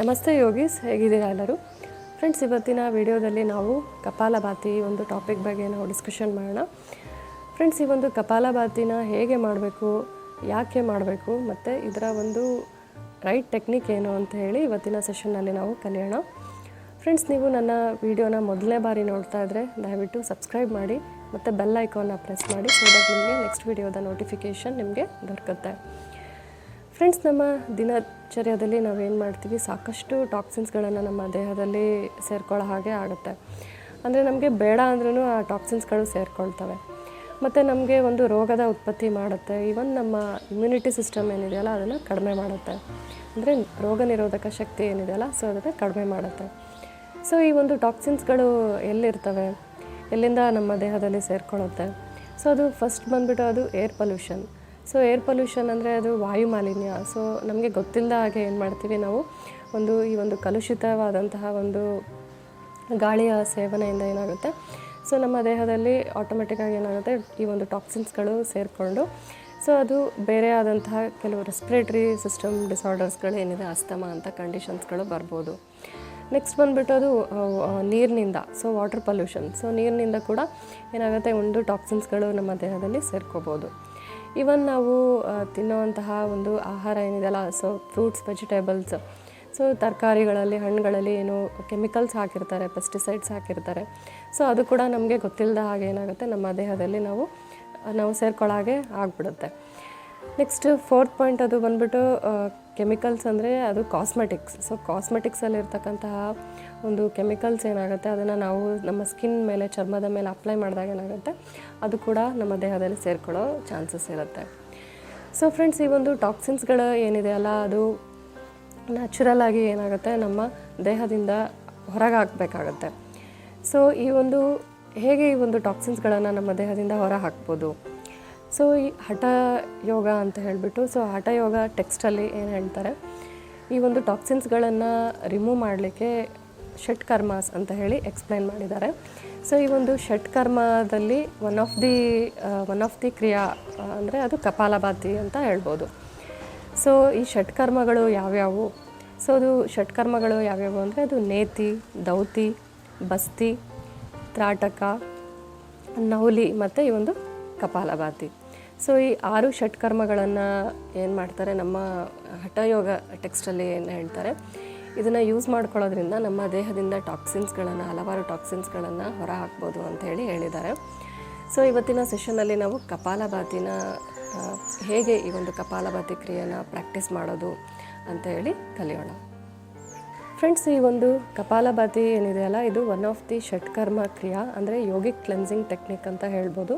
ನಮಸ್ತೆ ಯೋಗೀಸ್, ಹೇಗಿದ್ದೀರಾ ಎಲ್ಲರೂ? ಫ್ರೆಂಡ್ಸ್, ಇವತ್ತಿನ ವಿಡಿಯೋದಲ್ಲಿ ನಾವು ಕಪಾಲಭಾತಿ ಒಂದು ಟಾಪಿಕ್ ಬಗ್ಗೆ ನಾವು ಡಿಸ್ಕಷನ್ ಮಾಡೋಣ. ಫ್ರೆಂಡ್ಸ್, ಈ ಒಂದು ಕಪಾಲಭಾತಿನ ಹೇಗೆ ಮಾಡಬೇಕು, ಯಾಕೆ ಮಾಡಬೇಕು ಮತ್ತು ಇದರ ಒಂದು ರೈಟ್ ಟೆಕ್ನಿಕ್ ಏನು ಅಂತ ಹೇಳಿ ಇವತ್ತಿನ ಸೆಷನ್ನಲ್ಲಿ ನಾವು ಕಲಿಯೋಣ. ಫ್ರೆಂಡ್ಸ್, ನೀವು ನನ್ನ ವಿಡಿಯೋನ ಮೊದಲನೇ ಬಾರಿ ನೋಡ್ತಾ ಇದ್ದರೆ ದಯವಿಟ್ಟು ಸಬ್ಸ್ಕ್ರೈಬ್ ಮಾಡಿ ಮತ್ತು ಬೆಲ್ ಐಕಾನ್ನ ಪ್ರೆಸ್ ಮಾಡಿ, ಸೊ ದಟ್ ನಿಮಗೆ ನೆಕ್ಸ್ಟ್ ವಿಡಿಯೋದ ನೋಟಿಫಿಕೇಷನ್ ನಿಮಗೆ ದೊರಕುತ್ತೆ. ಫ್ರೆಂಡ್ಸ್, ನಮ್ಮ ದಿನಚರ್ಯದಲ್ಲಿ ನಾವೇನು ಮಾಡ್ತೀವಿ, ಸಾಕಷ್ಟು ಟಾಕ್ಸಿನ್ಸ್ಗಳನ್ನು ನಮ್ಮ ದೇಹದಲ್ಲಿ ಸೇರ್ಕೊಳ್ಳೋ ಹಾಗೆ ಆಗುತ್ತೆ. ಅಂದರೆ ನಮಗೆ ಬೇಡ ಅಂದ್ರೂ ಆ ಟಾಕ್ಸಿನ್ಸ್ಗಳು ಸೇರ್ಕೊಳ್ತವೆ ಮತ್ತು ನಮಗೆ ಒಂದು ರೋಗದ ಉತ್ಪತ್ತಿ ಮಾಡುತ್ತೆ. ಈವನ್ ನಮ್ಮ ಇಮ್ಯುನಿಟಿ ಸಿಸ್ಟಮ್ ಏನಿದೆಯಲ್ಲ ಅದನ್ನು ಕಡಿಮೆ ಮಾಡುತ್ತೆ. ಅಂದರೆ ರೋಗ ನಿರೋಧಕ ಶಕ್ತಿ ಏನಿದೆಯಲ್ಲ ಸೊ ಅದನ್ನು ಕಡಿಮೆ ಮಾಡುತ್ತೆ. ಸೊ ಈ ಒಂದು ಟಾಕ್ಸಿನ್ಸ್ಗಳು ಎಲ್ಲಿರ್ತವೆ, ಎಲ್ಲಿಂದ ನಮ್ಮ ದೇಹದಲ್ಲಿ ಸೇರ್ಕೊಳ್ಳುತ್ತೆ? ಸೊ ಅದು ಫಸ್ಟ್ ಬಂದುಬಿಟ್ಟು ಅದು air pollution. So air pollution ಅಂದರೆ ಅದು ವಾಯು ಮಾಲಿನ್ಯ. ಸೊ ನಮಗೆ ಗೊತ್ತಿಲ್ಲದ ಹಾಗೆ ಏನು ಮಾಡ್ತೀವಿ ನಾವು, ಈ ಒಂದು ಕಲುಷಿತವಾದಂತಹ ಒಂದು ಗಾಳಿಯ ಸೇವನೆಯಿಂದ ಏನಾಗುತ್ತೆ, ಸೊ ನಮ್ಮ ದೇಹದಲ್ಲಿ ಆಟೋಮೆಟಿಕ್ಕಾಗಿ ಏನಾಗುತ್ತೆ, ಈ ಒಂದು ಟಾಕ್ಸಿನ್ಸ್ಗಳು ಸೇರಿಕೊಂಡು ಸೊ ಅದು ಬೇರೆ ಆದಂತಹ ಕೆಲವು ರೆಸ್ಪಿರೇಟರಿ ಸಿಸ್ಟಮ್ ಡಿಸಾರ್ಡರ್ಸ್ಗಳು ಏನಿದೆ, ಅಸ್ತಮಾ ಅಂತ ಕಂಡೀಷನ್ಸ್ಗಳು ಬರ್ಬೋದು. ನೆಕ್ಸ್ಟ್ ಬಂದುಬಿಟ್ಟು ಅದು ನೀರಿನಿಂದ, ಸೊ ವಾಟರ್ ಪೊಲ್ಯೂಷನ್. ಸೊ ನೀರಿನಿಂದ ಕೂಡ ಏನಾಗುತ್ತೆ, ಒಂದು ಟಾಕ್ಸಿನ್ಸ್ಗಳು ನಮ್ಮ ದೇಹದಲ್ಲಿ ಸೇರ್ಕೋಬೋದು. ಈವನ್ ನಾವು ತಿನ್ನುವಂತಹ ಒಂದು ಆಹಾರ ಏನಿದೆಯಲ್ಲ, ಸೊ ಫ್ರೂಟ್ಸ್, ವೆಜಿಟೇಬಲ್ಸ್, ಸೊ ತರಕಾರಿಗಳಲ್ಲಿ, ಹಣ್ಣುಗಳಲ್ಲಿ ಏನು ಕೆಮಿಕಲ್ಸ್ ಹಾಕಿರ್ತಾರೆ, ಪೆಸ್ಟಿಸೈಡ್ಸ್ ಹಾಕಿರ್ತಾರೆ. ಸೊ ಅದು ಕೂಡ ನಮಗೆ ಗೊತ್ತಿಲ್ಲದ ಹಾಗೆ ಏನಾಗುತ್ತೆ, ನಮ್ಮ ದೇಹದಲ್ಲಿ ನಾವು ಸೇರ್ಕೊಳ್ಳೋ ಹಾಗೆ ಆಗಿಬಿಡುತ್ತೆ. ನೆಕ್ಸ್ಟ್ ಫೋರ್ತ್ ಪಾಯಿಂಟ್ ಅದು ಬಂದುಬಿಟ್ಟು ಕೆಮಿಕಲ್ಸ್, ಅಂದರೆ ಅದು ಕಾಸ್ಮೆಟಿಕ್ಸ್. ಸೊ ಕಾಸ್ಮೆಟಿಕ್ಸಲ್ಲಿ ಇರ್ತಕ್ಕಂತಹ ಒಂದು ಕೆಮಿಕಲ್ಸ್ ಏನಾಗುತ್ತೆ, ಅದನ್ನು ನಾವು ನಮ್ಮ ಸ್ಕಿನ್ ಮೇಲೆ, ಚರ್ಮದ ಮೇಲೆ ಅಪ್ಲೈ ಮಾಡಿದಾಗ ಏನಾಗುತ್ತೆ, ಅದು ಕೂಡ ನಮ್ಮ ದೇಹದಲ್ಲಿ ಸೇರ್ಕೊಳ್ಳೋ ಚಾನ್ಸಸ್ ಇರುತ್ತೆ. ಸೊ ಫ್ರೆಂಡ್ಸ್, ಈ ಒಂದು ಟಾಕ್ಸಿನ್ಸ್ಗಳು ಏನಿದೆಯಲ್ಲ ಅದು ನ್ಯಾಚುರಲ್ ಆಗಿ ಏನಾಗುತ್ತೆ, ನಮ್ಮ ದೇಹದಿಂದ ಹೊರಗೆ ಹಾಕಬೇಕಾಗತ್ತೆ. ಸೊ ಹೇಗೆ ಈ ಒಂದು ಟಾಕ್ಸಿನ್ಸ್ಗಳನ್ನು ನಮ್ಮ ದೇಹದಿಂದ ಹೊರ ಹಾಕ್ಬೋದು? ಸೊ ಈ ಹಠ ಯೋಗ ಅಂತ ಹೇಳಿಬಿಟ್ಟು, ಸೊ ಹಠ ಯೋಗ ಟೆಕ್ಸ್ಟಲ್ಲಿ ಏನು ಹೇಳ್ತಾರೆ, ಈ ಒಂದು ಟಾಕ್ಸಿನ್ಸ್ಗಳನ್ನು ರಿಮೂವ್ ಮಾಡಲಿಕ್ಕೆ ಷಟ್ಕರ್ಮಾಸ್ ಅಂತ ಹೇಳಿ ಎಕ್ಸ್ಪ್ಲೈನ್ ಮಾಡಿದ್ದಾರೆ. ಸೊ ಈ ಒಂದು ಷಟ್ಕರ್ಮದಲ್ಲಿ ಒನ್ ಆಫ್ ದಿ ಕ್ರಿಯಾ ಅಂದರೆ ಅದು ಕಪಾಲಭಾತಿ ಅಂತ ಹೇಳ್ಬೋದು. ಸೊ ಈ ಷಟ್ಕರ್ಮಗಳು ಯಾವ್ಯಾವು? ಸೊ ಅದು ಷಟ್ಕರ್ಮಗಳು ಯಾವ್ಯಾವು ಅಂದರೆ ಅದು ನೇತಿ, ದೌತಿ, ಬಸ್ತಿ, ತ್ರಾಟಕ, ನೌಲಿ ಮತ್ತು ಈ ಒಂದು ಕಪಾಲಭಾತಿ. ಸೊ ಈ 6 ಷಟ್ಕರ್ಮಗಳನ್ನು ಏನು ಮಾಡ್ತಾರೆ, ನಮ್ಮ ಹಠಯೋಗ ಟೆಕ್ಸ್ಟಲ್ಲಿ ಏನು ಹೇಳ್ತಾರೆ, ಇದನ್ನು ಯೂಸ್ ಮಾಡ್ಕೊಳ್ಳೋದ್ರಿಂದ ನಮ್ಮ ದೇಹದಿಂದ ಹಲವಾರು ಟಾಕ್ಸಿನ್ಸ್ಗಳನ್ನು ಹೊರ ಹಾಕ್ಬೋದು ಅಂತ ಹೇಳಿದ್ದಾರೆ. ಸೊ ಇವತ್ತಿನ ಸೆಷನ್ನಲ್ಲಿ ನಾವು ಕಪಾಲಭಾತಿನ ಹೇಗೆ ಈ ಒಂದು ಕಪಾಲಭಾತಿ ಕ್ರಿಯೆನ ಪ್ರಾಕ್ಟೀಸ್ ಮಾಡೋದು ಅಂತ ಹೇಳಿ ಕಲಿಯೋಣ. ಫ್ರೆಂಡ್ಸ್, ಈ ಒಂದು ಕಪಾಲಭಾತಿ ಏನಿದೆಯಲ್ಲ ಇದು ಒನ್ ಆಫ್ ದಿ ಷಟ್ಕರ್ಮ ಕ್ರಿಯಾ, ಅಂದರೆ ಯೋಗಿಕ್ ಕ್ಲೆನ್ಸಿಂಗ್ ಟೆಕ್ನಿಕ್ ಅಂತ ಹೇಳ್ಬೋದು.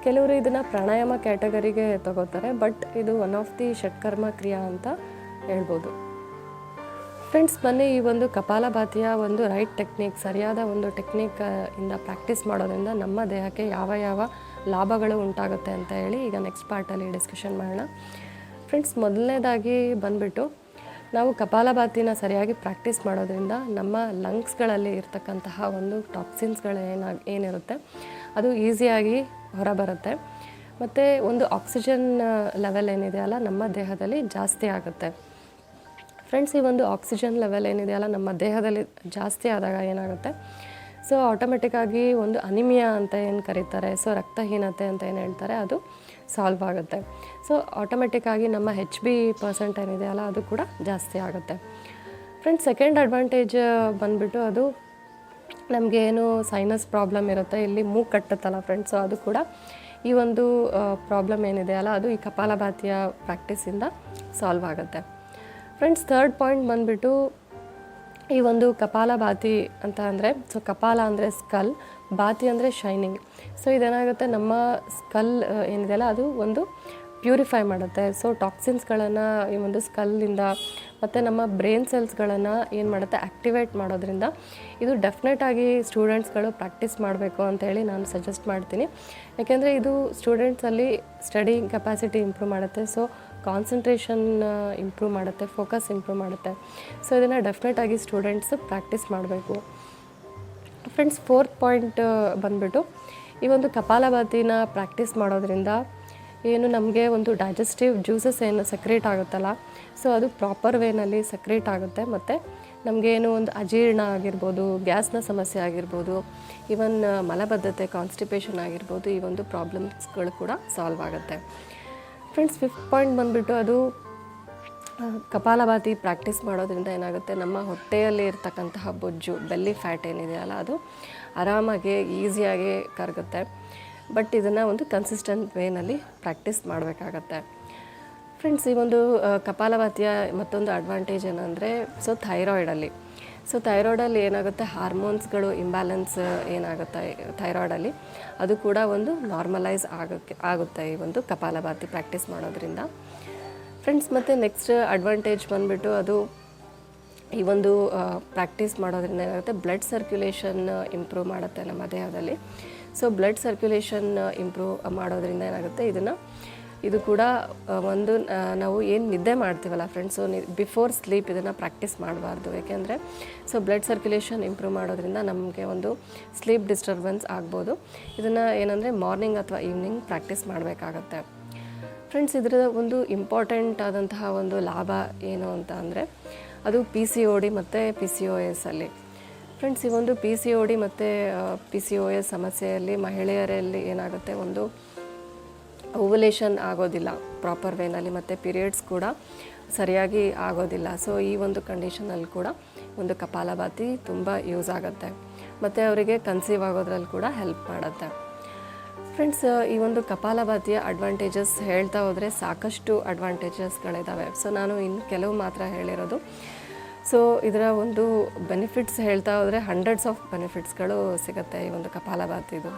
ಕೆಲವರು ಇದನ್ನು ಪ್ರಾಣಾಯಾಮ ಕ್ಯಾಟಗರಿಗೆ ತಗೋತಾರೆ, ಬಟ್ ಇದು ಒನ್ ಆಫ್ ದಿ ಷಟ್ಕರ್ಮ ಕ್ರಿಯಾ ಅಂತ ಹೇಳ್ಬೋದು. ಫ್ರೆಂಡ್ಸ್, ಬನ್ನಿ ಈ ಒಂದು ಕಪಾಲಭಾತಿಯ ಒಂದು ರೈಟ್ ಟೆಕ್ನಿಕ್, ಸರಿಯಾದ ಒಂದು ಟೆಕ್ನಿಕ್ ಇಂದ ಪ್ರಾಕ್ಟೀಸ್ ಮಾಡೋದ್ರಿಂದ ನಮ್ಮ ದೇಹಕ್ಕೆ ಯಾವ ಲಾಭಗಳು ಉಂಟಾಗುತ್ತೆ ಅಂತ ಹೇಳಿ ಈಗ ನೆಕ್ಸ್ಟ್ ಪಾರ್ಟಲ್ಲಿ ಡಿಸ್ಕಷನ್ ಮಾಡೋಣ. ಫ್ರೆಂಡ್ಸ್, ಮೊದಲನೇದಾಗಿ ಬಂದುಬಿಟ್ಟು ನಾವು ಕಪಾಲಭಾತಿನ ಸರಿಯಾಗಿ ಪ್ರಾಕ್ಟೀಸ್ ಮಾಡೋದ್ರಿಂದ ನಮ್ಮ ಲಂಗ್ಸ್ಗಳಲ್ಲಿ ಇರ್ತಕ್ಕಂತಹ ಒಂದು ಟಾಕ್ಸಿನ್ಸ್ಗಳು ಏನಿರುತ್ತೆ ಅದು ಈಸಿಯಾಗಿ ಹೊರಬರುತ್ತೆ ಮತ್ತು ಒಂದು ಆಕ್ಸಿಜನ್ ಲೆವೆಲ್ ಏನಿದೆಯಲ್ಲ ನಮ್ಮ ದೇಹದಲ್ಲಿ ಜಾಸ್ತಿ ಆಗುತ್ತೆ. ಫ್ರೆಂಡ್ಸ್, ಈ ಒಂದು ಆಕ್ಸಿಜನ್ ಲೆವೆಲ್ ಏನಿದೆಯಲ್ಲ ನಮ್ಮ ದೇಹದಲ್ಲಿ ಜಾಸ್ತಿ ಆದಾಗ ಏನಾಗುತ್ತೆ, ಸೊ ಆಟೋಮೆಟಿಕ್ಕಾಗಿ ಒಂದು ಅನಿಮಿಯಾ ಅಂತ ಏನು ಕರೀತಾರೆ, ಸೊ ರಕ್ತಹೀನತೆ ಅಂತ ಏನು ಹೇಳ್ತಾರೆ, ಅದು ಸಾಲ್ವ್ ಆಗುತ್ತೆ. ಸೊ ಆಟೋಮೆಟಿಕ್ಕಾಗಿ ನಮ್ಮ HB% ಏನಿದೆಯಲ್ಲ ಅದು ಕೂಡ ಜಾಸ್ತಿ ಆಗುತ್ತೆ. ಫ್ರೆಂಡ್ಸ್, ಸೆಕೆಂಡ್ ಅಡ್ವಾಂಟೇಜ್ ಬಂದುಬಿಟ್ಟು ಅದು ನಮಗೆ ಏನು ಸೈನಸ್ ಪ್ರಾಬ್ಲಮ್ ಇರುತ್ತೆ, ಇಲ್ಲಿ ಮೂಗು ಕಟ್ಟುತ್ತಲ್ಲ ಫ್ರೆಂಡ್ಸ್, ಸೊ ಅದು ಕೂಡ ಈ ಒಂದು ಪ್ರಾಬ್ಲಮ್ ಏನಿದೆಯಲ್ಲ ಅದು ಈ ಕಪಾಲಭಾತಿಯ ಪ್ರಾಕ್ಟೀಸಿಂದ ಸಾಲ್ವ್ ಆಗುತ್ತೆ. ಫ್ರೆಂಡ್ಸ್, ಥರ್ಡ್ ಪಾಯಿಂಟ್ ಬಂದುಬಿಟ್ಟು ಈ ಒಂದು ಕಪಾಲಭಾತಿ ಅಂತ ಅಂದರೆ, ಸೊ ಕಪಾಲ ಅಂದರೆ ಸ್ಕಲ್, ಭಾತಿ ಅಂದರೆ ಶೈನಿಂಗ್. ಸೊ ಇದೇನಾಗುತ್ತೆ, ನಮ್ಮ ಸ್ಕಲ್ ಏನಿದೆಯಲ್ಲ ಅದು ಒಂದು ಪ್ಯೂರಿಫೈ ಮಾಡುತ್ತೆ. ಸೊ ಟಾಕ್ಸಿನ್ಸ್ಗಳನ್ನು ಈ ಒಂದು ಸ್ಕಲ್ಲಿಂದ ಮತ್ತು ನಮ್ಮ ಬ್ರೈನ್ ಸೆಲ್ಸ್ಗಳನ್ನು ಏನು ಮಾಡುತ್ತೆ, ಆ್ಯಕ್ಟಿವೇಟ್ ಮಾಡೋದ್ರಿಂದ ಇದು ಡೆಫಿನೆಟಾಗಿ ಸ್ಟೂಡೆಂಟ್ಸ್ಗಳು ಪ್ರಾಕ್ಟೀಸ್ ಮಾಡಬೇಕು ಅಂತೇಳಿ ನಾನು ಸಜೆಸ್ಟ್ ಮಾಡ್ತೀನಿ. ಯಾಕೆಂದರೆ ಇದು ಸ್ಟೂಡೆಂಟ್ಸಲ್ಲಿ ಸ್ಟಡಿ ಕೆಪಾಸಿಟಿ ಇಂಪ್ರೂವ್ ಮಾಡುತ್ತೆ, ಸೊ ಕಾನ್ಸಂಟ್ರೇಷನ್ ಇಂಪ್ರೂವ್ ಮಾಡುತ್ತೆ, ಫೋಕಸ್ ಇಂಪ್ರೂವ್ ಮಾಡುತ್ತೆ. ಸೊ ಇದನ್ನು ಡೆಫಿನೆಟಾಗಿ ಸ್ಟೂಡೆಂಟ್ಸ್ ಪ್ರಾಕ್ಟೀಸ್ ಮಾಡಬೇಕು. ಫ್ರೆಂಡ್ಸ್, ಫೋರ್ತ್ ಪಾಯಿಂಟ್ ಬಂದುಬಿಟ್ಟು ಈ ಒಂದು ಕಪಾಲಭಾತಿನ ಪ್ರಾಕ್ಟೀಸ್ ಮಾಡೋದ್ರಿಂದ ಏನು ನಮಗೆ ಒಂದು ಡೈಜೆಸ್ಟಿವ್ ಜ್ಯೂಸಸ್ ಏನು ಸಕ್ರೇಟ್ ಆಗುತ್ತಲ್ಲ, ಸೊ ಅದು ಪ್ರಾಪರ್ ವೇನಲ್ಲಿ ಸಕ್ರೇಟ್ ಆಗುತ್ತೆ. ಮತ್ತು ನಮಗೇನು ಒಂದು ಅಜೀರ್ಣ ಆಗಿರ್ಬೋದು, ಗ್ಯಾಸ್ನ ಸಮಸ್ಯೆ ಆಗಿರ್ಬೋದು, ಈವನ್ ಮಲಬದ್ಧತೆ, ಕಾನ್ಸ್ಟಿಪೇಷನ್ ಆಗಿರ್ಬೋದು, ಈ ಒಂದು ಪ್ರಾಬ್ಲಮ್ಸ್ಗಳು ಕೂಡ ಸಾಲ್ವ್ ಆಗುತ್ತೆ. ಫ್ರೆಂಡ್ಸ್, 5th ಪಾಯಿಂಟ್ ಬಂದುಬಿಟ್ಟು ಅದು ಕಪಾಲಭಾತಿ ಪ್ರಾಕ್ಟೀಸ್ ಮಾಡೋದ್ರಿಂದ ಏನಾಗುತ್ತೆ, ನಮ್ಮ ಹೊಟ್ಟೆಯಲ್ಲಿ ಇರ್ತಕ್ಕಂತಹ ಬೊಜ್ಜು, ಬೆಲ್ಲಿ ಫ್ಯಾಟ್ ಏನಿದೆಯಲ್ಲ ಅದು ಆರಾಮಾಗಿ ಈಸಿಯಾಗಿ ಕರಗುತ್ತೆ. ಬಟ್ ಇದನ್ನು ಒಂದು ಕನ್ಸಿಸ್ಟೆಂಟ್ ವೇನಲ್ಲಿ ಪ್ರಾಕ್ಟೀಸ್ ಮಾಡಬೇಕಾಗತ್ತೆ. ಫ್ರೆಂಡ್ಸ್, ಈ ಒಂದು ಕಪಾಲಭಾತಿಯ ಮತ್ತೊಂದು ಅಡ್ವಾಂಟೇಜ್ ಏನಂದರೆ, ಥೈರಾಯ್ಡಲ್ಲಿ ಏನಾಗುತ್ತೆ, ಹಾರ್ಮೋನ್ಸ್ಗಳು ಇಂಬ್ಯಾಲೆನ್ಸ್ ಏನಾಗುತ್ತೆ ಥೈರಾಯ್ಡಲ್ಲಿ, ಅದು ಕೂಡ ಒಂದು ನಾರ್ಮಲೈಸ್ ಆಗುತ್ತೆ ಈ ಒಂದು ಕಪಾಲಭಾತಿ ಪ್ರಾಕ್ಟೀಸ್ ಮಾಡೋದ್ರಿಂದ. ಫ್ರೆಂಡ್ಸ್, ಮತ್ತು ನೆಕ್ಸ್ಟ್ ಅಡ್ವಾಂಟೇಜ್ ಬಂದುಬಿಟ್ಟು ಅದು ಈ ಒಂದು ಪ್ರಾಕ್ಟೀಸ್ ಮಾಡೋದ್ರಿಂದ ಏನಾಗುತ್ತೆ, ಬ್ಲಡ್ ಸರ್ಕ್ಯುಲೇಷನ್ ಇಂಪ್ರೂವ್ ಮಾಡುತ್ತೆ ನಮ್ಮ ದೇಹದಲ್ಲಿ. ಸೊ ಬ್ಲಡ್ ಸರ್ಕ್ಯುಲೇಷನ್ ಇಂಪ್ರೂವ್ ಮಾಡೋದ್ರಿಂದ ಏನಾಗುತ್ತೆ, ಇದು ಕೂಡ ಒಂದು ನಾವು ಏನು ನಿದ್ದೆ ಮಾಡ್ತೀವಲ್ಲ ಫ್ರೆಂಡ್ಸ್, ಸೊ ಬಿಫೋರ್ ಸ್ಲೀಪ್ ಇದನ್ನು ಪ್ರಾಕ್ಟೀಸ್ ಮಾಡಬಾರ್ದು. ಏಕೆಂದರೆ ಬ್ಲಡ್ ಸರ್ಕ್ಯುಲೇಷನ್ ಇಂಪ್ರೂವ್ ಮಾಡೋದ್ರಿಂದ ನಮಗೆ ಒಂದು ಸ್ಲೀಪ್ ಡಿಸ್ಟರ್ಬೆನ್ಸ್ ಆಗ್ಬೋದು. ಇದನ್ನು ಏನಂದರೆ ಮಾರ್ನಿಂಗ್ ಅಥವಾ ಈವ್ನಿಂಗ್ ಪ್ರಾಕ್ಟೀಸ್ ಮಾಡಬೇಕಾಗತ್ತೆ. ಫ್ರೆಂಡ್ಸ್, ಇದರ ಒಂದು ಇಂಪಾರ್ಟೆಂಟ್ ಆದಂತಹ ಒಂದು ಲಾಭ ಏನು ಅಂತ ಅಂದರೆ, ಅದು PCOD ಮತ್ತು PCOS ಅಲ್ಲಿ. ಫ್ರೆಂಡ್ಸ್, ಈ ಒಂದು PCOD ಮತ್ತು PCOS ಸಮಸ್ಯೆಯಲ್ಲಿ ಮಹಿಳೆಯರಲ್ಲಿ ಏನಾಗುತ್ತೆ, ಒಂದು ಓವುಲೇಷನ್ ಆಗೋದಿಲ್ಲ ಪ್ರಾಪರ್ ವೇನಲ್ಲಿ, ಮತ್ತು ಪೀರಿಯಡ್ಸ್ ಕೂಡ ಸರಿಯಾಗಿ ಆಗೋದಿಲ್ಲ. ಸೊ ಈ ಒಂದು ಕಂಡೀಷನಲ್ಲಿ ಕೂಡ ಒಂದು ಕಪಾಲಭಾತಿ ತುಂಬ ಯೂಸ್ ಆಗುತ್ತೆ. ಮತ್ತು ಅವರಿಗೆ ಕನ್ಸೀವ್ ಆಗೋದ್ರಲ್ಲಿ ಕೂಡ ಹೆಲ್ಪ್ ಮಾಡುತ್ತೆ. ಫ್ರೆಂಡ್ಸ್, ಈ ಒಂದು ಕಪಾಲಭಾತಿಯ ಅಡ್ವಾಂಟೇಜಸ್ ಹೇಳ್ತಾ ಹೋದರೆ ಸಾಕಷ್ಟು ಅಡ್ವಾಂಟೇಜಸ್ಗಳಿದ್ದಾವೆ. ಸೊ ನಾನು ಇನ್ನು ಕೆಲವು ಮಾತ್ರ ಹೇಳಿರೋದು. ಸೊ ಇದರ ಒಂದು ಬೆನಿಫಿಟ್ಸ್ ಹೇಳ್ತಾ ಹೋದರೆ ಹಂಡ್ರೆಡ್ಸ್ ಆಫ್ ಬೆನಿಫಿಟ್ಸ್ಗಳು ಸಿಗುತ್ತೆ ಈ ಒಂದು ಕಪಾಲಭಾತಿದು.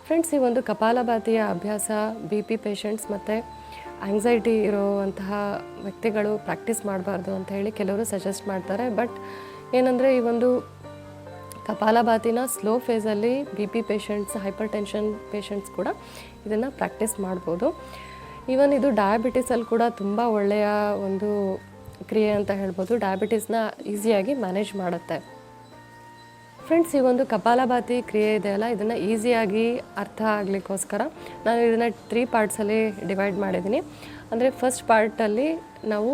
ಫ್ರೆಂಡ್ಸ್, ಈ ಒಂದು ಕಪಾಲಭಾತಿಯ ಅಭ್ಯಾಸ BP ಪೇಷಂಟ್ಸ್ ಮತ್ತು ಆಂಗ್ಸೈಟಿ ಇರೋವಂತಹ ವ್ಯಕ್ತಿಗಳು ಪ್ರಾಕ್ಟೀಸ್ ಮಾಡಬಾರ್ದು ಅಂತ ಹೇಳಿ ಕೆಲವರು ಸಜೆಸ್ಟ್ ಮಾಡ್ತಾರೆ. ಬಟ್ ಏನಂದರೆ, ಈ ಒಂದು ಕಪಾಲಭಾತಿನ ಸ್ಲೋ ಫೇಸಲ್ಲಿ BP patients, hypertension patients ಕೂಡ ಇದನ್ನು ಪ್ರಾಕ್ಟೀಸ್ ಮಾಡ್ಬೋದು. ಈವನ್ ಇದು ಡಯಾಬಿಟಿಸಲ್ಲಿ ಕೂಡ ತುಂಬ ಒಳ್ಳೆಯ ಒಂದು ಕ್ರಿಯೆ ಅಂತ ಹೇಳ್ಬೋದು. ಡಯಾಬಿಟಿಸ್ನ ಈಸಿಯಾಗಿ ಮ್ಯಾನೇಜ್ ಮಾಡುತ್ತೆ. ಫ್ರೆಂಡ್ಸ್, ಈ ಒಂದು ಕಪಾಲಭಾತಿ ಕ್ರಿಯೆ ಇದೆಯಲ್ಲ, ಇದನ್ನು ಈಸಿಯಾಗಿ ಅರ್ಥ ಆಗಲಿಕ್ಕೋಸ್ಕರ ನಾನು ಇದನ್ನು 3 ಪಾರ್ಟ್ಸಲ್ಲಿ ಡಿವೈಡ್ ಮಾಡಿದ್ದೀನಿ. ಅಂದರೆ ಫಸ್ಟ್ ಪಾರ್ಟಲ್ಲಿ ನಾವು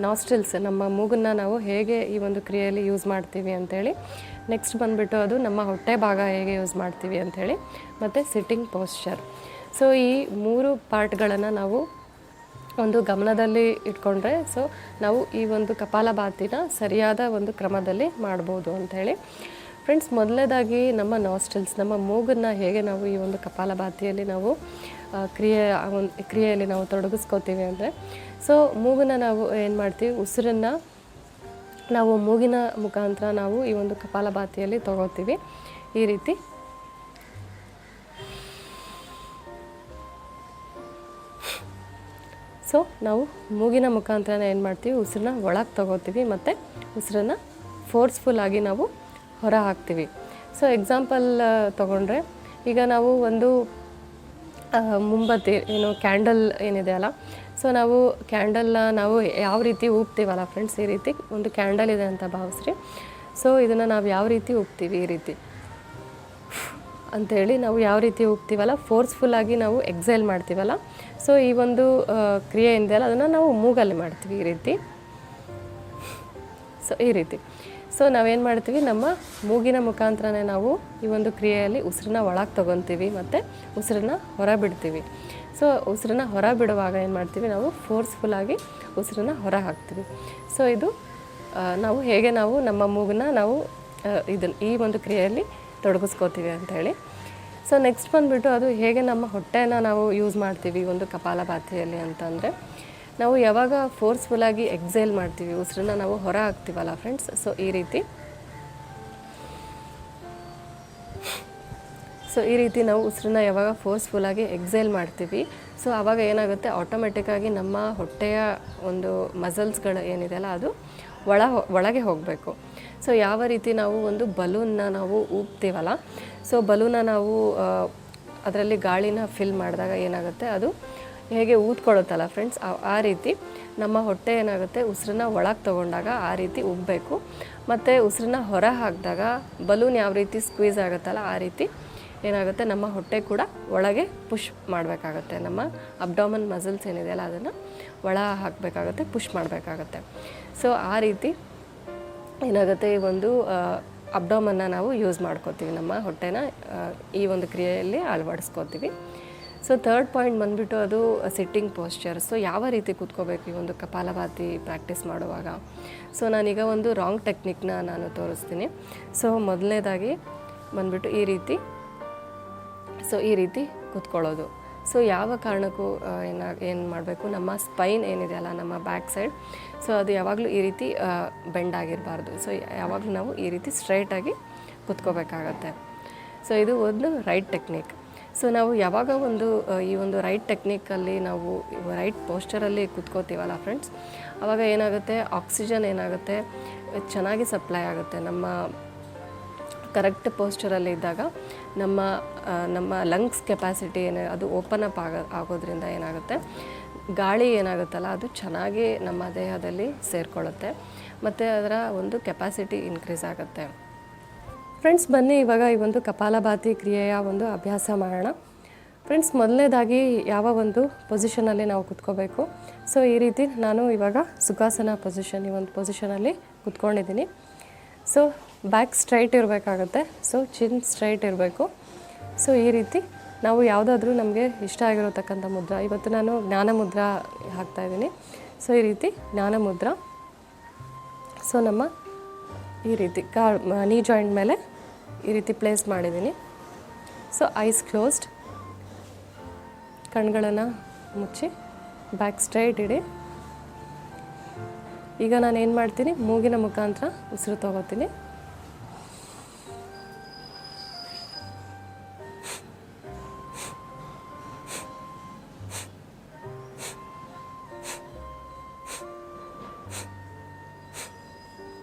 ನಾಸ್ಟ್ರಿಲ್ಸ್, ನಮ್ಮ ಮೂಗನ್ನು ನಾವು ಹೇಗೆ ಈ ಒಂದು ಕ್ರಿಯೆಯಲ್ಲಿ ಯೂಸ್ ಮಾಡ್ತೀವಿ ಅಂಥೇಳಿ, ನೆಕ್ಸ್ಟ್ ಬಂದುಬಿಟ್ಟು ಅದು ನಮ್ಮ ಹೊಟ್ಟೆ ಭಾಗ ಹೇಗೆ ಯೂಸ್ ಮಾಡ್ತೀವಿ ಅಂಥೇಳಿ, ಮತ್ತು ಸಿಟ್ಟಿಂಗ್ ಪೋಸ್ಚರ್. ಸೊ ಈ 3 ಪಾರ್ಟ್ಗಳನ್ನು ನಾವು ಒಂದು ಗಮನದಲ್ಲಿ ಇಟ್ಕೊಂಡ್ರೆ ಸೊ ನಾವು ಈ ಒಂದು ಕಪಾಲಭಾತಿನ ಸರಿಯಾದ ಒಂದು ಕ್ರಮದಲ್ಲಿ ಮಾಡ್ಬೋದು ಅಂಥೇಳಿ. ಫ್ರೆಂಡ್ಸ್, ಮೊದಲನೇದಾಗಿ ನಮ್ಮ ನಾಸ್ಟ್ರಿಲ್ಸ್, ನಮ್ಮ ಮೂಗನ್ನು ಹೇಗೆ ನಾವು ಈ ಒಂದು ಕಪಾಲಭಾತಿಯಲ್ಲಿ ನಾವು ಕ್ರಿಯೆಯಲ್ಲಿ ನಾವು ತೊಡಗಿಸ್ಕೋತೀವಿ ಅಂದರೆ, ಸೊ ಮೂಗನ್ನು ನಾವು ಏನು ಮಾಡ್ತೀವಿ, ಉಸಿರನ್ನು ನಾವು ಮೂಗಿನ ಮುಖಾಂತರ ನಾವು ಈ ಒಂದು ಕಪಾಲಭಾತಿಯಲ್ಲಿ ತಗೋತೀವಿ ಈ ರೀತಿ. ಸೊ ನಾವು ಮೂಗಿನ ಮುಖಾಂತರ ಏನು ಮಾಡ್ತೀವಿ, ಉಸಿರನ್ನ ಒಳಗೆ ತಗೋತೀವಿ ಮತ್ತು ಉಸಿರನ್ನು ಫೋರ್ಸ್ಫುಲ್ಲಾಗಿ ನಾವು ಹೊರ ಹಾಕ್ತೀವಿ. ಸೊ ಎಕ್ಸಾಂಪಲ್ ತೊಗೊಂಡ್ರೆ, ಈಗ ನಾವು ಒಂದು ಮುಂಬತ್ತಿ ಏನು ಕ್ಯಾಂಡಲ್ ಏನಿದೆಯಲ್ಲ, ಸೊ ನಾವು ಕ್ಯಾಂಡಲ್ನ ನಾವು ಯಾವ ರೀತಿ ಊಪ್ತೀವಲ್ಲ ಫ್ರೆಂಡ್ಸ್, ಈ ರೀತಿ ಒಂದು ಕ್ಯಾಂಡಲ್ ಇದೆ ಅಂತ ಭಾವಿಸ್ರಿ. ಸೊ ಇದನ್ನು ನಾವು ಯಾವ ರೀತಿ ಊಪ್ತೀವಿ, ಈ ರೀತಿ ಅಂಥೇಳಿ ನಾವು ಯಾವ ರೀತಿ ಊಪ್ತೀವಲ್ಲ, ಫೋರ್ಸ್ಫುಲ್ಲಾಗಿ ನಾವು ಎಕ್ಸೈಲ್ ಮಾಡ್ತೀವಲ್ಲ. ಸೊ ಈ ಒಂದು ಕ್ರಿಯೆ ಏನಿದೆಯಲ್ಲ ಅದನ್ನು ನಾವು ಮೂಗಲ್ಲಿ ಮಾಡ್ತೀವಿ ಈ ರೀತಿ. ಸೊ ಈ ರೀತಿ ಸೊ ನಾವೇನು ಮಾಡ್ತೀವಿ, ನಮ್ಮ ಮೂಗಿನ ಮುಖಾಂತರನೇ ನಾವು ಈ ಒಂದು ಕ್ರಿಯೆಯಲ್ಲಿ ಉಸಿರನ್ನ ಒಳಗೆ ತೊಗೊತೀವಿ ಮತ್ತು ಉಸಿರನ್ನ ಹೊರ ಬಿಡ್ತೀವಿ. ಸೊ ಉಸಿರನ್ನ ಹೊರ ಬಿಡುವಾಗ ಏನು ಮಾಡ್ತೀವಿ, ನಾವು ಫೋರ್ಸ್ಫುಲ್ಲಾಗಿ ಉಸಿರನ್ನ ಹೊರ ಹಾಕ್ತೀವಿ. ಸೊ ಇದು ನಾವು ಹೇಗೆ ನಾವು ನಮ್ಮ ಮೂಗನ್ನ ನಾವು ಈ ಒಂದು ಕ್ರಿಯೆಯಲ್ಲಿ ತೊಡಗಿಸ್ಕೋತೀವಿ ಅಂಥೇಳಿ. ಸೊ ನೆಕ್ಸ್ಟ್ ಬಂದುಬಿಟ್ಟು ಅದು ಹೇಗೆ ನಮ್ಮ ಹೊಟ್ಟೆನ ನಾವು ಯೂಸ್ ಮಾಡ್ತೀವಿ ಒಂದು ಕಪಾಲಭಾತಿಯಲ್ಲಿ ಅಂತಂದರೆ, ನಾವು ಯಾವಾಗ ಫೋರ್ಸ್ಫುಲ್ಲಾಗಿ ಎಕ್ಸೇಲ್ ಮಾಡ್ತೀವಿ, ಉಸಿರನ್ನ ನಾವು ಹೊರ ಹಾಕ್ತೀವಲ್ಲ ಫ್ರೆಂಡ್ಸ್, ಸೊ ಈ ರೀತಿ. ಸೊ ಈ ರೀತಿ ನಾವು ಉಸಿರನ್ನ ಯಾವಾಗ ಫೋರ್ಸ್ಫುಲ್ಲಾಗಿ ಎಕ್ಸೇಲ್ ಮಾಡ್ತೀವಿ, ಸೊ ಆವಾಗ ಏನಾಗುತ್ತೆ, ಆಟೋಮೆಟಿಕ್ಕಾಗಿ ನಮ್ಮ ಹೊಟ್ಟೆಯ ಒಂದು ಮಸಲ್ಸ್ಗಳು ಏನಿದೆಯಲ್ಲ ಅದು ಒಳಗೆ ಹೋಗಬೇಕು. ಸೊ ಯಾವ ರೀತಿ ನಾವು ಒಂದು ಬಲೂನ್ನ ನಾವು ಊಪ್ತೀವಲ್ಲ, ಸೊ ಬಲೂನ್ನ ನಾವು ಅದರಲ್ಲಿ ಗಾಳಿನ ಫಿಲ್ ಮಾಡಿದಾಗ ಏನಾಗುತ್ತೆ, ಅದು ಹೇಗೆ ಊದ್ಕೊಳ್ಳುತ್ತಲ್ಲ ಫ್ರೆಂಡ್ಸ್, ಆ ರೀತಿ ನಮ್ಮ ಹೊಟ್ಟೆ ಏನಾಗುತ್ತೆ, ಉಸಿರನ್ನ ಒಳಗೆ ತೊಗೊಂಡಾಗ ಆ ರೀತಿ ಉಬ್ಬಬೇಕು. ಮತ್ತು ಉಸಿರನ್ನ ಹೊರ ಹಾಕಿದಾಗ ಬಲೂನ್ ಯಾವ ರೀತಿ ಸ್ಕ್ವೀಸ್ ಆಗುತ್ತಲ್ಲ ಆ ರೀತಿ ಏನಾಗುತ್ತೆ ನಮ್ಮ ಹೊಟ್ಟೆ ಕೂಡ ಒಳಗೆ ಪುಷ್ ಮಾಡಬೇಕಾಗತ್ತೆ. ನಮ್ಮ ಅಬ್ಡಾಮನ್ ಮಸಲ್ಸ್ ಏನಿದೆಯಲ್ಲ ಅದನ್ನು ಒಳ ಹಾಕಬೇಕಾಗತ್ತೆ, ಪುಷ್ ಮಾಡಬೇಕಾಗತ್ತೆ. ಸೊ ಆ ರೀತಿ ಏನಾಗುತ್ತೆ, ಈ ಒಂದು ಅಬ್ಡಾಮನ್ನ ನಾವು ಯೂಸ್ ಮಾಡ್ಕೋತೀವಿ, ನಮ್ಮ ಹೊಟ್ಟೆನ ಈ ಒಂದು ಕ್ರಿಯೆಯಲ್ಲಿ ಅಳವಡಿಸ್ಕೋತೀವಿ. ಸೊ ಥರ್ಡ್ ಪಾಯಿಂಟ್ ಬಂದುಬಿಟ್ಟು ಅದು ಸಿಟ್ಟಿಂಗ್ ಪೋಸ್ಚರ್. ಸೊ ಯಾವ ರೀತಿ ಕೂತ್ಕೋಬೇಕು ಈ ಒಂದು ಕಪಾಲಭಾತಿ ಪ್ರಾಕ್ಟೀಸ್ ಮಾಡುವಾಗ. ಸೊ ನಾನೀಗ ಒಂದು ರಾಂಗ್ ಟೆಕ್ನಿಕ್ನ ನಾನು ತೋರಿಸ್ತೀನಿ. ಸೊ ಮೊದಲನೇದಾಗಿ ಬಂದುಬಿಟ್ಟು ಈ ರೀತಿ ಕೂತ್ಕೊಳ್ಳೋದು. ಸೊ ಯಾವ ಕಾರಣಕ್ಕೂ ಏನು ಮಾಡಬೇಕು, ನಮ್ಮ ಸ್ಪೈನ್ ಏನಿದೆಯಲ್ಲ, ನಮ್ಮ ಬ್ಯಾಕ್ ಸೈಡ್, ಸೊ ಅದು ಯಾವಾಗಲೂ ಈ ರೀತಿ ಬೆಂಡ್ ಆಗಿರಬಾರ್ದು. ಸೊ ಯಾವಾಗಲೂ ನಾವು ಈ ರೀತಿ ಸ್ಟ್ರೈಟಾಗಿ ಕೂತ್ಕೋಬೇಕಾಗತ್ತೆ. ಸೊ ಇದು ಒಂದು ರೈಟ್ ಟೆಕ್ನಿಕ್. ಸೊ ನಾವು ಯಾವಾಗ ಈ ಒಂದು ರೈಟ್ ಟೆಕ್ನಿಕಲ್ಲಿ ನಾವು ರೈಟ್ ಪೋಸ್ಚರಲ್ಲಿ ಕೂತ್ಕೋತೀವಲ್ಲ ಫ್ರೆಂಡ್ಸ್, ಆವಾಗ ಏನಾಗುತ್ತೆ, ಆಕ್ಸಿಜನ್ ಏನಾಗುತ್ತೆ ಚೆನ್ನಾಗಿ ಸಪ್ಲೈ ಆಗುತ್ತೆ. ನಮ್ಮ ಕರೆಕ್ಟ್ ಪೋಸ್ಚರಲ್ಲಿ ಇದ್ದಾಗ ನಮ್ಮ ಲಂಗ್ಸ್ ಕೆಪಾಸಿಟಿ ಅದು ಓಪನ್ ಅಪ್ ಆಗೋದ್ರಿಂದ ಏನಾಗುತ್ತೆ, ಗಾಳಿ ಏನಾಗುತ್ತಲ್ಲ ಅದು ಚೆನ್ನಾಗಿ ನಮ್ಮ ದೇಹದಲ್ಲಿ ಸೇರಿಕೊಳ್ಳುತ್ತೆ ಮತ್ತು ಅದರ ಒಂದು ಕೆಪಾಸಿಟಿ ಇನ್ಕ್ರೀಸ್ ಆಗುತ್ತೆ. ಫ್ರೆಂಡ್ಸ್, ಬನ್ನಿ ಇವಾಗ ಈ ಒಂದು ಕಪಾಲಭಾತಿ ಕ್ರಿಯೆಯ ಒಂದು ಅಭ್ಯಾಸ ಮಾಡೋಣ. ಫ್ರೆಂಡ್ಸ್, ಮೊದಲನೇದಾಗಿ ಯಾವ ಒಂದು ಪೊಸಿಷನಲ್ಲಿ ನಾವು ಕೂತ್ಕೋಬೇಕು. ಸೊ ಈ ರೀತಿ ನಾನು ಇವಾಗ ಸುಖಾಸನ ಪೊಸಿಷನ್, ಈ ಒಂದು ಪೊಸಿಷನಲ್ಲಿ ಕೂತ್ಕೊಂಡಿದ್ದೀನಿ. ಸೊ ಬ್ಯಾಕ್ ಸ್ಟ್ರೈಟ್ ಇರಬೇಕಾಗತ್ತೆ. ಸೊ ಚಿನ್ ಸ್ಟ್ರೈಟ್ ಇರಬೇಕು. ಸೊ ಈ ರೀತಿ ನಾವು ಯಾವುದಾದ್ರೂ ನಮಗೆ ಇಷ್ಟ ಆಗಿರತಕ್ಕಂಥ ಮುದ್ರಾ, ಇವತ್ತು ನಾನು ಜ್ಞಾನ ಮುದ್ರಾ ಹಾಕ್ತಾಯಿದ್ದೀನಿ. ಸೊ ಈ ರೀತಿ ಜ್ಞಾನ ಮುದ್ರಾ. ಸೊ ನಮ್ಮ ಈ ರೀತಿ ನೀ ಜಾಯಿಂಟ್ ಮೇಲೆ ಈ ರೀತಿ ಪ್ಲೇಸ್ ಮಾಡಿದ್ದೀನಿ. ಸೊ ಐಸ್ ಕ್ಲೋಸ್ಡ್, ಕಣ್ಗಳನ್ನು ಮುಚ್ಚಿ ಬ್ಯಾಕ್ ಸ್ಟ್ರೈಟ್ ಇಡಿ. ಈಗ ನಾನು ಏನು ಮಾಡ್ತೀನಿ, ಮೂಗಿನ ಮುಖಾಂತರ ಉಸಿರು ತಗೋತೀನಿ.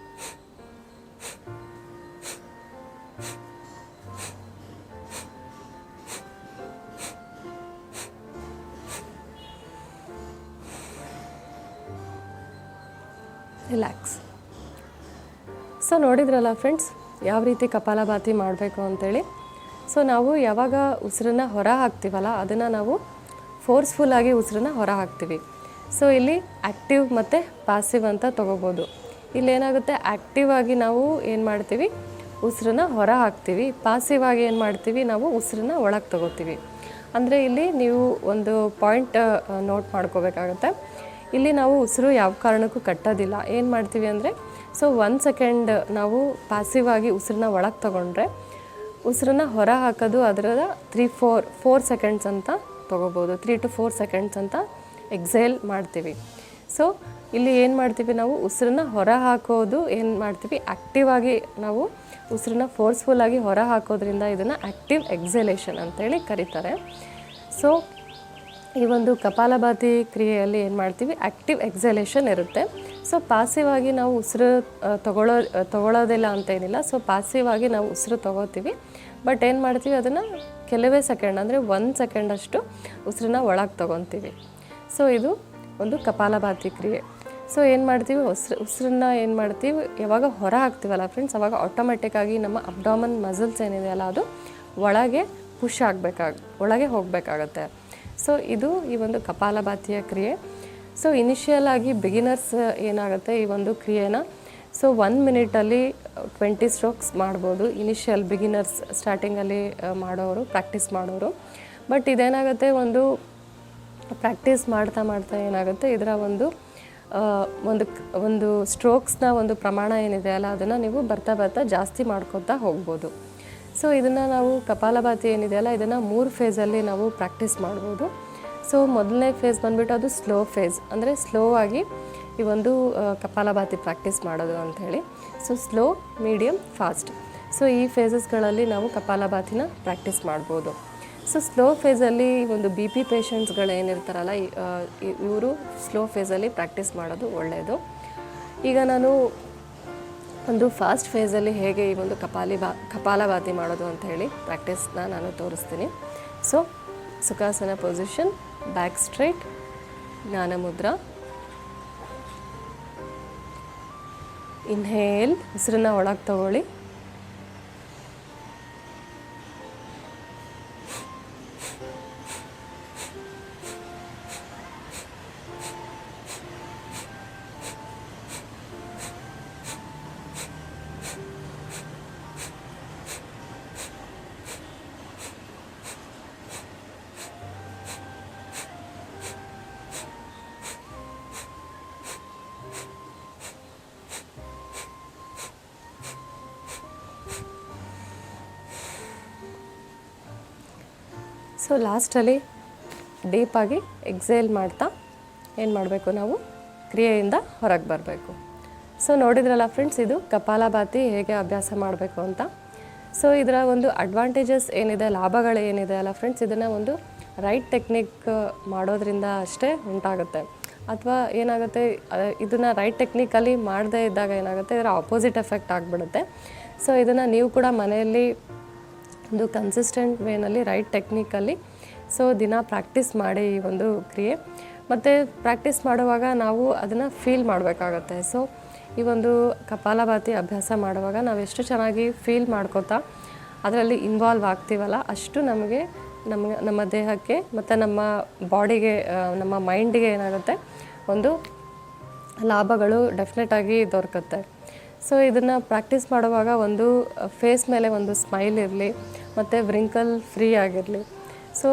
ರಿಲ್ಯಾಕ್ಸ್. ಸೊ ನೋಡಿದ್ರಲ್ಲ ಫ್ರೆಂಡ್ಸ್, ಯಾವ ರೀತಿ ಕಪಾಲಭಾತಿ ಮಾಡಬೇಕು ಅಂತೇಳಿ. ಸೊ ನಾವು ಯಾವಾಗ ಉಸಿರನ್ನ ಹೊರ ಹಾಕ್ತೀವಲ್ಲ, ಅದನ್ನು ನಾವು ಫೋರ್ಸ್ಫುಲ್ಲಾಗಿ ಉಸಿರನ್ನ ಹೊರ ಹಾಕ್ತೀವಿ. ಸೊ ಇಲ್ಲಿ ಆ್ಯಕ್ಟಿವ್ ಮತ್ತು ಪಾಸಿವ್ ಅಂತ ತೊಗೋಬೋದು. ಇಲ್ಲೇನಾಗುತ್ತೆ, ಆ್ಯಕ್ಟಿವ್ ಆಗಿ ನಾವು ಏನು ಮಾಡ್ತೀವಿ, ಉಸಿರನ್ನ ಹೊರ ಹಾಕ್ತೀವಿ. ಪಾಸಿವ್ ಆಗಿ ಏನು ಮಾಡ್ತೀವಿ, ನಾವು ಉಸಿರನ್ನ ಒಳಗೆ ತೊಗೋತೀವಿ. ಅಂದರೆ ಇಲ್ಲಿ ನೀವು ಒಂದು ಪಾಯಿಂಟ್ ನೋಟ್ ಮಾಡ್ಕೋಬೇಕಾಗತ್ತೆ. ಇಲ್ಲಿ ನಾವು ಉಸಿರು ಯಾವ ಕಾರಣಕ್ಕೂ ಕಟ್ಟೋದಿಲ್ಲ. ಏನು ಮಾಡ್ತೀವಿ ಅಂದರೆ, ಸೊ 1 ಸೆಕೆಂಡ್ ನಾವು ಪಾಸಿವ್ ಆಗಿ ಉಸಿರನ್ನ ಒಳಗೆ ತೊಗೊಂಡ್ರೆ, ಉಸಿರನ್ನ ಹೊರ ಹಾಕೋದು ಅದರ 4 ಸೆಕೆಂಡ್ಸ್ ಅಂತ ತೊಗೋಬೋದು. 3 to 4 ಸೆಕೆಂಡ್ಸ್ ಅಂತ ಎಕ್ಸೇಲ್ ಮಾಡ್ತೀವಿ. ಸೊ ಇಲ್ಲಿ ಏನು ಮಾಡ್ತೀವಿ, ನಾವು ಉಸಿರನ್ನ ಹೊರ ಹಾಕೋದು ಏನು ಮಾಡ್ತೀವಿ, ಆ್ಯಕ್ಟಿವ್ ಆಗಿ ನಾವು ಉಸಿರನ್ನ ಫೋರ್ಸ್ಫುಲ್ಲಾಗಿ ಹೊರ ಹಾಕೋದ್ರಿಂದ ಇದನ್ನು ಆ್ಯಕ್ಟಿವ್ ಎಕ್ಸಲೇಷನ್ ಅಂತೇಳಿ ಕರೀತಾರೆ. ಸೊ ಈ ಒಂದು ಕಪಾಲಭಾತಿ ಕ್ರಿಯೆಯಲ್ಲಿ ಏನು ಮಾಡ್ತೀವಿ, ಆ್ಯಕ್ಟಿವ್ ಎಕ್ಸಲೇಷನ್ ಇರುತ್ತೆ. ಸೊ ಪಾಸಿವ್ ಆಗಿ ನಾವು ಉಸಿರು ತಗೊಳ್ಳೋದಿಲ್ಲ ಅಂತೇನಿಲ್ಲ. ಸೊ ಪಾಸಿವ್ ಆಗಿ ನಾವು ಉಸಿರು ತೊಗೋತೀವಿ. ಬಟ್ ಏನು ಮಾಡ್ತೀವಿ, ಅದನ್ನು ಕೆಲವೇ ಸೆಕೆಂಡ್, ಅಂದರೆ 1 ಸೆಕೆಂಡಷ್ಟು ಉಸಿರನ್ನ ಒಳಗೆ ತೊಗೊತೀವಿ. ಸೊ ಇದು ಒಂದು ಕಪಾಲಭಾತಿ ಕ್ರಿಯೆ. ಸೊ ಏನು ಮಾಡ್ತೀವಿ, ಉಸಿರನ್ನ ಏನು ಮಾಡ್ತೀವಿ, ಯಾವಾಗ ಹೊರ ಹಾಕ್ತೀವಲ್ಲ ಫ್ರೆಂಡ್ಸ್, ಅವಾಗ ಆಟೋಮೆಟಿಕ್ಕಾಗಿ ನಮ್ಮ ಅಬ್ಡಾಮನ್ ಮಸಲ್ಸ್ ಏನಿದೆಯಲ್ಲ ಅದು ಒಳಗೆ ಪುಷ್ ಒಳಗೆ ಹೋಗಬೇಕಾಗತ್ತೆ. ಸೊ ಇದು ಈ ಒಂದು ಕಪಾಲಭಾತಿಯ ಕ್ರಿಯೆ. ಸೊ ಇನಿಷಿಯಲ್ ಆಗಿ ಬಿಗಿನರ್ಸ್ ಏನಾಗುತ್ತೆ, ಈ ಒಂದು ಕ್ರಿಯೆನ ಸೊ 1 ಮಿನಿಟಲ್ಲಿ 20 ಸ್ಟ್ರೋಕ್ಸ್ ಮಾಡ್ಬೋದು. ಇನಿಷಿಯಲ್ ಬಿಗಿನರ್ಸ್ ಸ್ಟಾರ್ಟಿಂಗಲ್ಲಿ ಪ್ರಾಕ್ಟೀಸ್ ಮಾಡೋರು. ಬಟ್ ಇದೇನಾಗುತ್ತೆ, ಪ್ರಾಕ್ಟೀಸ್ ಮಾಡ್ತಾ ಏನಾಗುತ್ತೆ, ಇದರ ಒಂದು ಸ್ಟ್ರೋಕ್ಸ್ನ ಒಂದು ಪ್ರಮಾಣ ಏನಿದೆ ಅಲ್ಲ, ಅದನ್ನು ನೀವು ಬರ್ತಾ ಜಾಸ್ತಿ ಮಾಡ್ಕೊತಾ ಹೋಗ್ಬೋದು. ಸೊ ಇದನ್ನು ನಾವು ಕಪಾಲಭಾತಿ ಏನಿದೆಯಲ್ಲ, ಇದನ್ನು 3 ಫೇಸಲ್ಲಿ ನಾವು ಪ್ರಾಕ್ಟೀಸ್ ಮಾಡ್ಬೋದು. ಸೊ ಮೊದಲನೇ ಫೇಸ್ ಬಂದುಬಿಟ್ಟು ಅದು ಸ್ಲೋ ಫೇಸ್, ಅಂದರೆ ಸ್ಲೋ ಆಗಿ ಈ ಒಂದು ಕಪಾಲಭಾತಿ ಪ್ರಾಕ್ಟೀಸ್ ಮಾಡೋದು ಅಂಥೇಳಿ. So slow, medium, fast. So ಈ ಫೇಸಸ್ಗಳಲ್ಲಿ ನಾವು ಕಪಾಲಭಾತಿನ ಪ್ರಾಕ್ಟೀಸ್ ಮಾಡ್ಬೋದು. ಸೊ ಸ್ಲೋ ಫೇಸಲ್ಲಿ ಒಂದು BP ಪೇಷಂಟ್ಸ್ಗಳು ಏನಿರ್ತಾರಲ್ಲ, ಇವರು ಸ್ಲೋ ಫೇಸಲ್ಲಿ ಪ್ರಾಕ್ಟೀಸ್ ಮಾಡೋದು ಒಳ್ಳೆಯದು. ಈಗ ನಾನು ಒಂದು ಫಾಸ್ಟ್ ಫೇಸಲ್ಲಿ ಹೇಗೆ ಈ ಒಂದು ಕಪಾಲಭಾತಿ ಮಾಡೋದು ಅಂತ ಹೇಳಿ ಪ್ರಾಕ್ಟೀಸ್ನ ನಾನು ತೋರಿಸ್ತೀನಿ. ಸೊ ಸುಖಾಸನ ಪೊಸಿಷನ್, ಬ್ಯಾಕ್ ಸ್ಟ್ರೈಟ್, ಜ್ಞಾನ ಮುದ್ರಾ. ಇನ್ಹೇಲ್, ಉಸಿರನ್ನ ಒಳಗೆ ತಗೊಳ್ಳಿ. ಸೊ ಲಾಸ್ಟಲ್ಲಿ ಡೀಪಾಗಿ ಎಕ್ಸೇಲ್ ಮಾಡ್ತಾ ಏನು ಮಾಡಬೇಕು, ನಾವು ಕ್ರಿಯೆಯಿಂದ ಹೊರಗೆ ಬರಬೇಕು. ಸೊ ನೋಡಿದ್ರಲ್ಲ ಫ್ರೆಂಡ್ಸ್, ಇದು ಕಪಾಲಭಾತಿ ಹೇಗೆ ಅಭ್ಯಾಸ ಮಾಡಬೇಕು ಅಂತ. ಸೊ ಇದರ ಒಂದು ಅಡ್ವಾಂಟೇಜಸ್ ಏನಿದೆ, ಲಾಭಗಳು ಏನಿದೆ ಅಲ್ಲ ಫ್ರೆಂಡ್ಸ್, ಇದನ್ನು ಒಂದು ರೈಟ್ ಟೆಕ್ನಿಕ್ ಮಾಡೋದ್ರಿಂದ ಅಷ್ಟೇ ಉಂಟಾಗುತ್ತೆ. ಅಥವಾ ಏನಾಗುತ್ತೆ, ಇದನ್ನು ರೈಟ್ ಟೆಕ್ನಿಕಲ್ಲಿ ಮಾಡದೇ ಇದ್ದಾಗ ಏನಾಗುತ್ತೆ, ಇದರ ಆಪೋಸಿಟ್ ಎಫೆಕ್ಟ್ ಆಗಿಬಿಡುತ್ತೆ. ಸೊ ಇದನ್ನು ನೀವು ಕೂಡ ಮನೆಯಲ್ಲಿ ಒಂದು ಕನ್ಸಿಸ್ಟೆಂಟ್ ವೇನಲ್ಲಿ ರೈಟ್ ಟೆಕ್ನಿಕಲ್ಲಿ ಸೊ ದಿನ ಪ್ರಾಕ್ಟೀಸ್ ಮಾಡಿ ಈ ಒಂದು ಕ್ರಿಯೆ. ಮತ್ತು ಪ್ರಾಕ್ಟೀಸ್ ಮಾಡುವಾಗ ನಾವು ಅದನ್ನು ಫೀಲ್ ಮಾಡಬೇಕಾಗತ್ತೆ. ಸೊ ಈ ಒಂದು ಕಪಾಲಭಾತಿ ಅಭ್ಯಾಸ ಮಾಡುವಾಗ ನಾವು ಎಷ್ಟು ಚೆನ್ನಾಗಿ ಫೀಲ್ ಮಾಡ್ಕೋತಾ ಅದರಲ್ಲಿ ಇನ್ವಾಲ್ವ್ ಆಗ್ತೀವಲ್ಲ, ಅಷ್ಟು ನಮಗೆ ನಮ್ಮ ದೇಹಕ್ಕೆ ಮತ್ತು ನಮ್ಮ ಬಾಡಿಗೆ, ನಮ್ಮ ಮೈಂಡಿಗೆ ಏನಾಗುತ್ತೆ, ಒಂದು ಲಾಭಗಳು ಡೆಫಿನೆಟಾಗಿ ದೊರಕುತ್ತೆ. ಸೊ ಇದನ್ನು ಪ್ರಾಕ್ಟೀಸ್ ಮಾಡುವಾಗ ಒಂದು ಫೇಸ್ ಮೇಲೆ ಒಂದು ಸ್ಮೈಲ್ ಇರಲಿ ಮತ್ತು ವ್ರಿಂಕಲ್ ಫ್ರೀ ಆಗಿರಲಿ. ಸೊ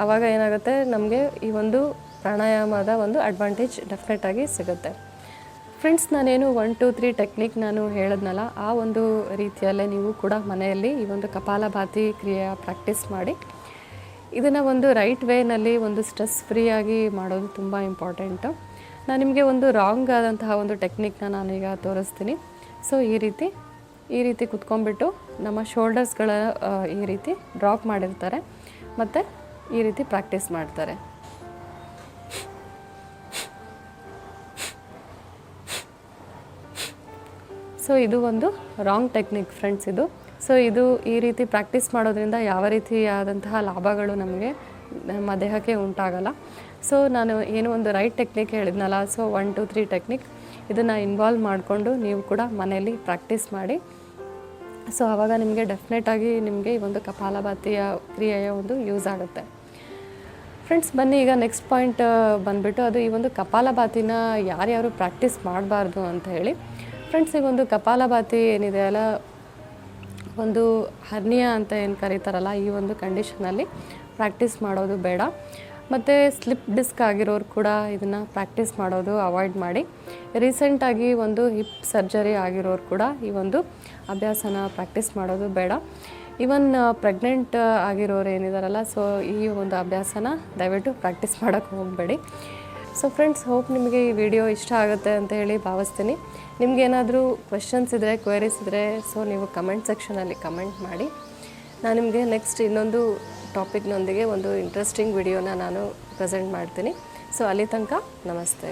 ಆವಾಗ ಏನಾಗುತ್ತೆ, ನಮಗೆ ಈ ಒಂದು ಪ್ರಾಣಾಯಾಮದ ಒಂದು ಅಡ್ವಾಂಟೇಜ್ ಡೆಫಿನೆಟಾಗಿ ಸಿಗುತ್ತೆ. ಫ್ರೆಂಡ್ಸ್, ನಾನೇನು 1 2 3 ಟೆಕ್ನಿಕ್ ನಾನು ಹೇಳಿದ್ನಲ್ಲ, ಆ ಒಂದು ರೀತಿಯಲ್ಲೇ ನೀವು ಕೂಡ ಮನೆಯಲ್ಲಿ ಈ ಒಂದು ಕಪಾಲಭಾತಿ ಕ್ರಿಯೆಯ ಪ್ರಾಕ್ಟೀಸ್ ಮಾಡಿ. ಇದನ್ನು ಒಂದು ರೈಟ್ ವೇನಲ್ಲಿ ಒಂದು ಸ್ಟ್ರೆಸ್ ಫ್ರೀಯಾಗಿ ಮಾಡೋದು ತುಂಬ ಇಂಪಾರ್ಟೆಂಟು. ನಾನು ನಿಮಗೆ ಒಂದು ರಾಂಗ್ ಆದಂತಹ ಒಂದು ಟೆಕ್ನಿಕ್ನ ನಾನೀಗ ತೋರಿಸ್ತೀನಿ. ಸೊ ಈ ರೀತಿ ಕುತ್ಕೊಂಡ್ಬಿಟ್ಟು ನಮ್ಮ ಶೋಲ್ಡರ್ಸ್ಗಳ ಈ ರೀತಿ ಡ್ರಾಪ್ ಮಾಡಿರ್ತಾರೆ ಮತ್ತು ಈ ರೀತಿ ಪ್ರಾಕ್ಟೀಸ್ ಮಾಡ್ತಾರೆ. ಸೊ ಇದು ಒಂದು ರಾಂಗ್ ಟೆಕ್ನಿಕ್ ಫ್ರೆಂಡ್ಸ್ ಇದು. ಸೊ ಇದು ಈ ರೀತಿ ಪ್ರಾಕ್ಟೀಸ್ ಮಾಡೋದ್ರಿಂದ ಯಾವ ರೀತಿಯಾದಂತಹ ಲಾಭಗಳು ನಮಗೆ ನಮ್ಮ ದೇಹಕ್ಕೆ ಉಂಟಾಗಲ್ಲ. ಸೊ ನಾನು ಏನು ಒಂದು ರೈಟ್ ಟೆಕ್ನಿಕ್ ಹೇಳಿದ್ನಲ್ಲ, ಸೊ 1 2 3 ಟೆಕ್ನಿಕ್, ಇದನ್ನು ಇನ್ವಾಲ್ವ್ ಮಾಡಿಕೊಂಡು ನೀವು ಕೂಡ ಮನೆಯಲ್ಲಿ ಪ್ರಾಕ್ಟೀಸ್ ಮಾಡಿ. ಸೊ ಆವಾಗ ನಿಮಗೆ ಡೆಫಿನೆಟಾಗಿ ನಿಮಗೆ ಈ ಒಂದು ಕಪಾಲಭಾತಿಯ ಕ್ರಿಯೆಯ ಒಂದು ಯೂಸ್ ಆಗುತ್ತೆ. ಫ್ರೆಂಡ್ಸ್, ಬನ್ನಿ ಈಗ ನೆಕ್ಸ್ಟ್ ಪಾಯಿಂಟ್ ಬಂದುಬಿಟ್ಟು, ಅದು ಈ ಒಂದು ಕಪಾಲಭಾತಿನ ಯಾರ್ಯಾರು ಪ್ರಾಕ್ಟೀಸ್ ಮಾಡಬಾರ್ದು ಅಂತ ಹೇಳಿ. ಫ್ರೆಂಡ್ಸ್, ಈ ಒಂದು ಕಪಾಲಭಾತಿ ಏನಿದೆ ಅಲ್ಲ, ಒಂದು ಹರ್ನಿಯಾ ಅಂತ ಏನು ಕರೀತಾರಲ್ಲ, ಈ ಒಂದು ಕಂಡೀಷನಲ್ಲಿ ಪ್ರಾಕ್ಟೀಸ್ ಮಾಡೋದು ಬೇಡ. ಮತ್ತು ಸ್ಲಿಪ್ ಡಿಸ್ಕ್ ಆಗಿರೋರು ಕೂಡ ಇದನ್ನು ಪ್ರಾಕ್ಟೀಸ್ ಮಾಡೋದು ಅವಾಯ್ಡ್ ಮಾಡಿ. ರೀಸೆಂಟಾಗಿ ಒಂದು ಹಿಪ್ ಸರ್ಜರಿ ಆಗಿರೋರು ಕೂಡ ಈ ಒಂದು ಅಭ್ಯಾಸನ ಪ್ರಾಕ್ಟೀಸ್ ಮಾಡೋದು ಬೇಡ. ಈವನ್ ಪ್ರೆಗ್ನೆಂಟ್ ಆಗಿರೋರು ಏನಿದಾರಲ್ಲ, ಸೊ ಈ ಒಂದು ಅಭ್ಯಾಸನ ದಯವಿಟ್ಟು ಪ್ರಾಕ್ಟೀಸ್ ಮಾಡೋಕ್ಕೆ ಹೋಗಬೇಡಿ. ಸೊ ಫ್ರೆಂಡ್ಸ್, ಹೋಪ್ ನಿಮಗೆ ಈ ವಿಡಿಯೋ ಇಷ್ಟ ಆಗುತ್ತೆ ಅಂತ ಹೇಳಿ ಭಾವಿಸ್ತೀನಿ. ನಿಮಗೇನಾದರೂ ಕ್ವೆಶನ್ಸ್ ಇದ್ದರೆ, ಕ್ವೆರೀಸ್ ಇದ್ದರೆ, ಸೊ ನೀವು ಕಮೆಂಟ್ ಸೆಕ್ಷನಲ್ಲಿ ಕಮೆಂಟ್ ಮಾಡಿ. ನಾನು ನಿಮಗೆ ನೆಕ್ಸ್ಟ್ ಇನ್ನೊಂದು ಟಾಪಿಕ್ನೊಂದಿಗೆ ಒಂದು ಇಂಟ್ರೆಸ್ಟಿಂಗ್ ವಿಡಿಯೋನ ನಾನು ಪ್ರೆಸೆಂಟ್ ಮಾಡ್ತೀನಿ. ಸೊ ಅಲ್ಲಿ ತನಕ ನಮಸ್ತೆ.